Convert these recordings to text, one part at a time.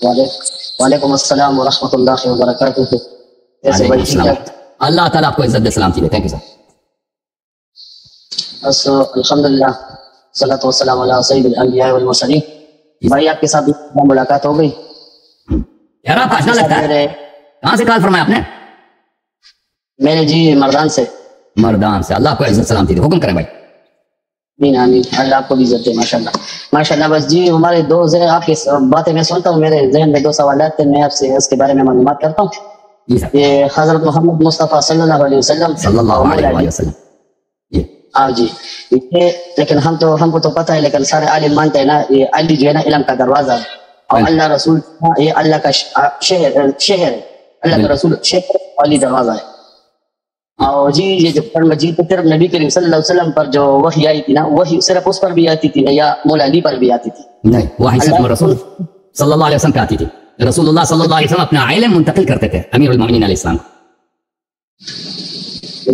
وعلیکم السلام ورحمۃ اللہ وبرکاتہ. کیسے بھائی؟ ٹھیک ہے. اللہ تعالیٰ آپ کو عزت دے. سلامتی دے. تھینک یو سر. بس الحمدللہ صلاۃ والسلام علی سید الانبیاء والمرسلین. بھائی آپ کے ساتھ ملاقات ہو گئی. یار آپ آشنا لگتا ہے. کہاں سے کال فرمایا آپ نے؟ میں نے جی مردان سے. مردان سے. اللہ آپ کو عزت سلامتی دے. حکم کریں بھائی. آمین آمین. اللہ آپ کو بھی عزت دے. ماشاء اللہ ماشاء اللہ. بس جی ہمارے دو آپ کی باتیں میں سنتا ہوں، میرے ذہن میں دو سوالات تھے، میں آپ سے اس کے بارے میں معلومات کرتا ہوں. یہ حضرت محمد مصطفیٰ صلی اللہ علیہ وسلم ہاں جی. لیکن ہم کو تو پتہ ہے، لیکن سارے عالم مانتے ہیں نا یہ علی جو ہے نا علم کا دروازہ ہے، اور اللہ رسول یہ اللہ کا شہر ہے. اللہ کا رسول شہر علی دروازہ ہے. اور جی یہ جو قرآن مجید پھر نبی کریم صلی اللہ علیہ وسلم پر جو وحی آئی تھی نا، وحی صرف اس پر بھی آتی تھی یا مولا علی پر بھی آتی تھی؟ نہیں، وحی صرف رسول صلی اللہ علیہ وسلم پہ آتی تھی. رسول اللہ صلی اللہ علیہ وسلم اپنا علم منتقل کرتے تھے امیر المومنین علیہ السلام.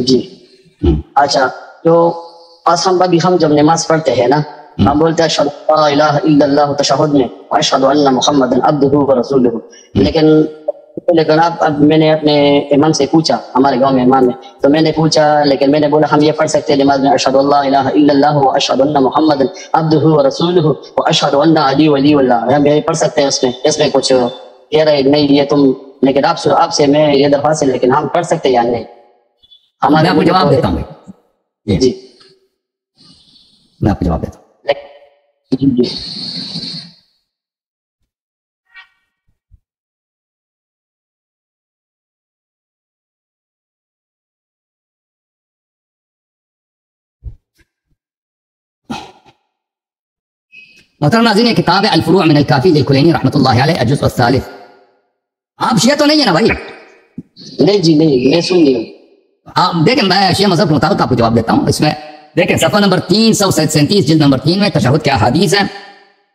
جی اچھا. تو ہم جب نماز پڑھتے ہیں نا، ہم بولتے ہیں اشہد لا الہ الا اللہ تشہد میں، واشہد ان محمد عبدہ ورسولہ. لیکن اب میں نے اپنے امام سے پوچھا، ہمارے گاؤں میں امام ہے، تو میں نے پوچھا، لیکن میں نے بولا ہم یہ پڑھ سکتے ہیں نماز میں اشہد لا الہ الا اللہ واشہد ان محمد عبدہ ورسولہ واشہد ان علی ولی اللہ. ہم یہ پڑھ سکتے ہیں. اس میں کچھ کہہ رہے نہیں یہ تم، لیکن آپ سے میں یہ درخواست ہے، لیکن ہم پڑھ سکتے یا نہیں؟ میں آپ کو جواب دیتا ہوں. جی میں آپ کو جواب دیتا ہوں. جی محترم ناظرین، یہ کتاب ہے الفروع من الکافی للکلینی رحمۃ اللہ علیہ، الجزء الثالث. آپ شیعہ تو نہیں ہے نا بھائی؟ نہیں جی نہیں، میں سن لیا. آپ دیکھیں، میں شیعہ مذہب کے مطابق آپ کو جواب دیتا ہوں. اس میں دیکھیں صفحہ نمبر 337 جلد نمبر 3 میں تشہد کیا حدیث ہے.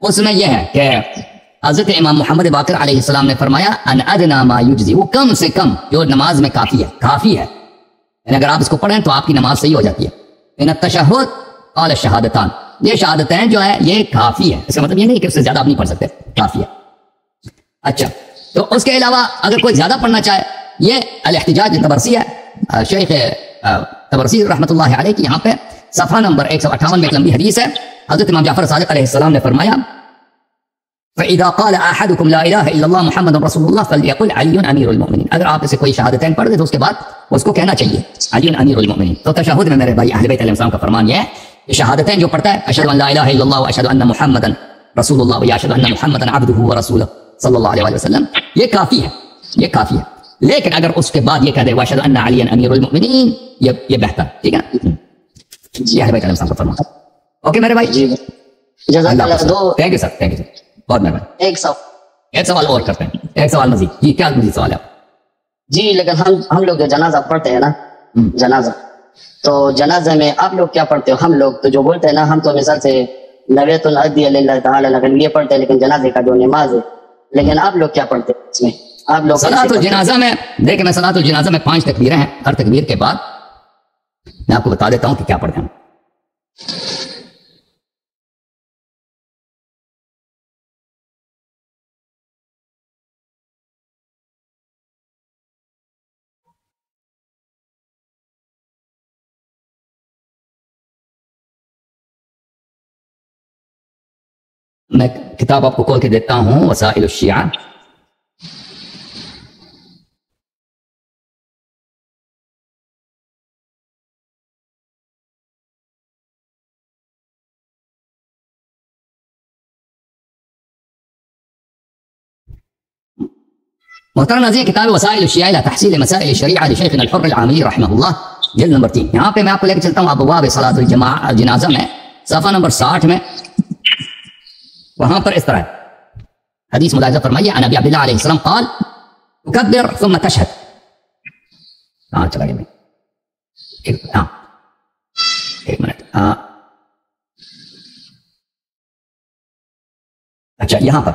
اس میں یہ ہے کہ حضرت امام محمد باقر علیہ السلام نے فرمایا ان ادنا ما یجزی، وہ کم سے کم جو نماز میں کافی ہے. یعنی اگر آپ اس کو پڑھیں تو آپ کی نماز صحیح ہو جاتی ہے. ان التشہد قال الشہادتان، یہ شہادتین جو ہے یہ کافی ہے. اس کا مطلب یہ نہیں کہ اس سے زیادہ آپ نہیں پڑھ سکتے، کافی ہے. اچھا، تو اس کے علاوہ اگر کوئی زیادہ پڑھنا چاہے، یہ الاحتجاج طبرسی ہے، شیخ طبرسی رحمۃ اللہ علیہ کی. یہاں پہ صفحہ نمبر 158 میں ایک لمبی حدیث ہے. حضرت امام جعفر صادق علیہ السلام نے فرمایا فَإِذَا قَالَ أَحَدُكُمْ لَا إِلَهَ إِلَّا اللَّهُ مُحَمَّدٌ رَسُولُ اللَّهِ فَلْيَقُلْ عَلِيٌّ أَمِيرُ الْمُؤْمِنِينَ. اگر آپ اسے کوئی شہادتین پڑھ دے تو اس کے بعد اس کو کہنا چاہیے علی امیر المؤمنین. تو تشہد میں میرے بھائی اہل بیت علیہ السلام کا فرمان یہ ہے کہ شہادتین جو پڑھتا ہے اشہد ان لا الہ الا اللہ واشہد ان محمدا رسول اللہ یا اشہد ان محمدا عبدہ ورسولہ صلی اللہ علیہ وسلم، یہ کافی ہے، یہ کافی ہے. لیکن اگر اس کے بعد یہ کہہ دے واشہد ان علی امیر المؤمنین، یہ بہتر. ٹھیک ہے جی، اہل بیت علیہ السلام کا فرمان. اوکے میرے بھائی، جی جزاک اللہ. دو thank you sir, thank you sir, بہت مہربانی. ایک سوال اور کرتے ہیں، ایک سوال مزید. جی کیا مزید سوال ہے؟ جی لیکن ہم لوگ جو جنازہ پڑھتے ہیں نا، جنازہ، تو جنازہ میں آپ لوگ کیا پڑھتے ہو؟ ہم لوگ تو جو بولتے ہیں نا، ہم تو مثال سے نویت الادی اللہ تعالیٰ لیکن یہ پڑھتے ہیں، لیکن جنازے کا جو نماز ہے. لیکن آپ لوگ کیا پڑھتے ہیں اس میں؟ آپ لوگ صلاۃ الجنازہ میں دیکھیں، میں صلاۃ الجنازہ میں 5 تکبیریں ہیں. ہر تکبیر کے بعد میں آپ کو بتا دیتا ہوں کہ کیا پڑھتے ہیں. میں کتاب آپ کو کھول کے دیتا ہوں، وسائل الشیعہ. محترم ناظرین، کتاب وسائل الشیعہ الى تحصیل مسائل الشریعہ لشیخنا الحر العاملی رحمہ اللہ، جلد نمبر 3. یہاں پہ میں آپ کو لے کے چلتا ہوں ابواب صلاۃ الجنازہ میں، صفحہ نمبر 60 میں. وہاں پر اس طرح ہے، حدیث ملاحظہ فرمائیے. عن ابی عبداللہ علیہ السلام قال تکبر ثم تشہد. ہاں چلا گیا میں، ایک منٹ. اچھا، یہاں پر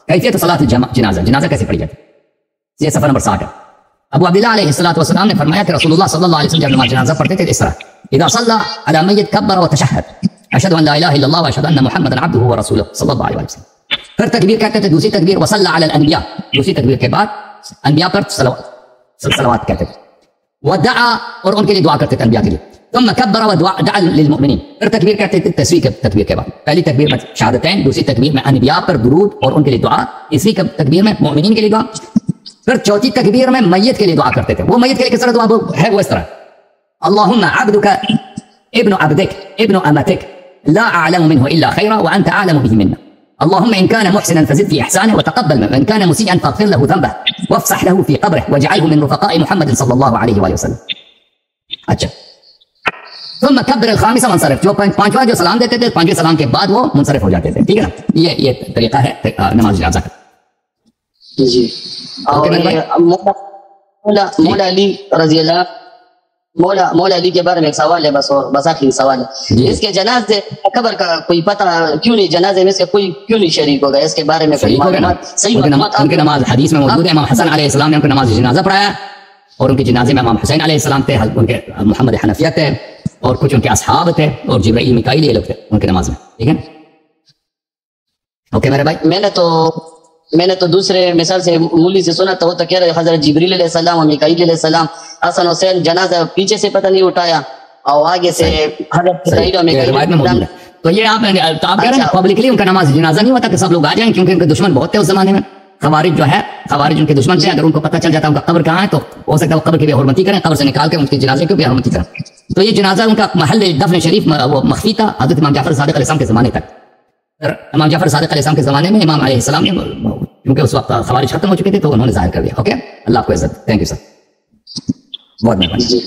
کیفیت صلاۃ الجنازہ، جنازہ کیسے پڑھی جاتی ہے، یہ صفحہ نمبر 60 ہے. ابو عبداللہ علیہ السلام نے فرمایا کہ رسول اللہ صلی اللہ علیہ وسلم جب نماز جنازہ پڑھتے تھے اس طرح: اذا صلى على میت کبر وتشہد اشہد ان لا الہ الا اللہ واشہد ان محمدا عبدہ ورسولہ صلی اللہ علیہ وسلم. پھر تکبیر کہتے تھے دوسری تکبیر وصلی علی الانبیاء، دوسری تکبیر کے بعد انبیاء پر صلوات کہتے تھے، ودعا اور ان کے لیے دعا کرتے تھے انبیاء کے لیے، ثم کبر ودعا للمؤمنین، پھر تکبیر کہتے تھے تسبیح کے تکبیر کے بعد، پہلی تکبیر میں شہادتین، دوسری تکبیر میں انبیاء پر درود اور ان کے لیے دعا، تیسری تکبیر میں مومنین کے لیے دعا، پھر چوتھی تکبیر میں میت کے لیے دعا کرتے تھے۔ وہ میت کے لیے کس طرح دعا ہے؟ وہ اس طرح اللہم عبدک ابن عبدک ابن امتک لا اعلم منه الا خیرا وانت اعلم به منا، اللهم ان كان محسنا فزد في احسانه وتقبل منه، وان كان مسيئا فاغفر له ذنبه وافسح له في قبره واجعله من رفقاء محمد صلی اللہ علیہ وآلہ وسلم۔ اچھا، ثم کبر الخامسہ منصرف، جو پانچواں جو سلام دیتے تھے، پانچویں سلام کے بعد وہ منصرف ہو جاتے تھے، ٹھیک ہے نا؟ یہ طریقہ ہے نماز جنازہ کا۔ جی، اور مولا علی رضی اللہ، مولا علی کے بارے میں ایک سوال ہے بس، اور بس آخری سوال ہے، اس کے جنازے قبر کا کوئی پتہ کیوں نہیں، جنازے میں اس کے کوئی کیوں نہیں شریک ہوگا؟ اس کے بارے میں کوئی معلومات صحیح معلومات؟ ان کی نماز حدیث میں موجود ہے، امام حسن علیہ السلام نے ان کو نماز جنازہ پڑھایا، اور ان کے جنازے میں امام حسین علیہ السلام تھے، ان کے محمد حنفیہ تھے، اور کچھ ان کے اصحاب تھے، اور جبرائیل میکائیل یہ لوگ تھے ان کی نماز میں، ٹھیک ہے نا؟ اوکے میرے بھائی، میں نے تو دوسرے مثال سے مولی سے سنا تو وہ تو کہہ رہے حضرت جبریل علیہ السلام اور میکائیل علیہ السلام حسن حسین جنازہ پیچھے سے پتہ نہیں اٹھایا اور آگے سے حضرت جبرائیل اور میکائیل، تو یہ آپ کہہ رہے ہیں پبلکلی ان کا نماز جنازہ نہیں ہوتا کہ سب لوگ آ جائیں، کیونکہ ان کے دشمن بہت تھے اس زمانے میں، خوارج جو ہے، خوارج ان کے دشمن تھے، اگر ان کو پتہ چل جاتا ان کا قبر کہاں ہے تو ہو سکتا ہے وہ قبر کی بھی حرمتی کریں، قبر سے نکال کے ان کے جنازے کی بھی حرمتی کریں۔ تو یہ جنازہ ان کا محل دفن شریف وہ مخفی تھا حضرت امام جعفر صادق علیہ السلام کے زمانے تک۔ امام جعفر صادق علیہ السلام کے زمانے میں امام علیہ السلام نے، کیونکہ اس وقت خوارج ختم ہو چکے تھے تو انہوں نے ظاہر کر دیا۔ اوکے، اللہ کو عزت، تھینک یو سر، بہت مہربانی۔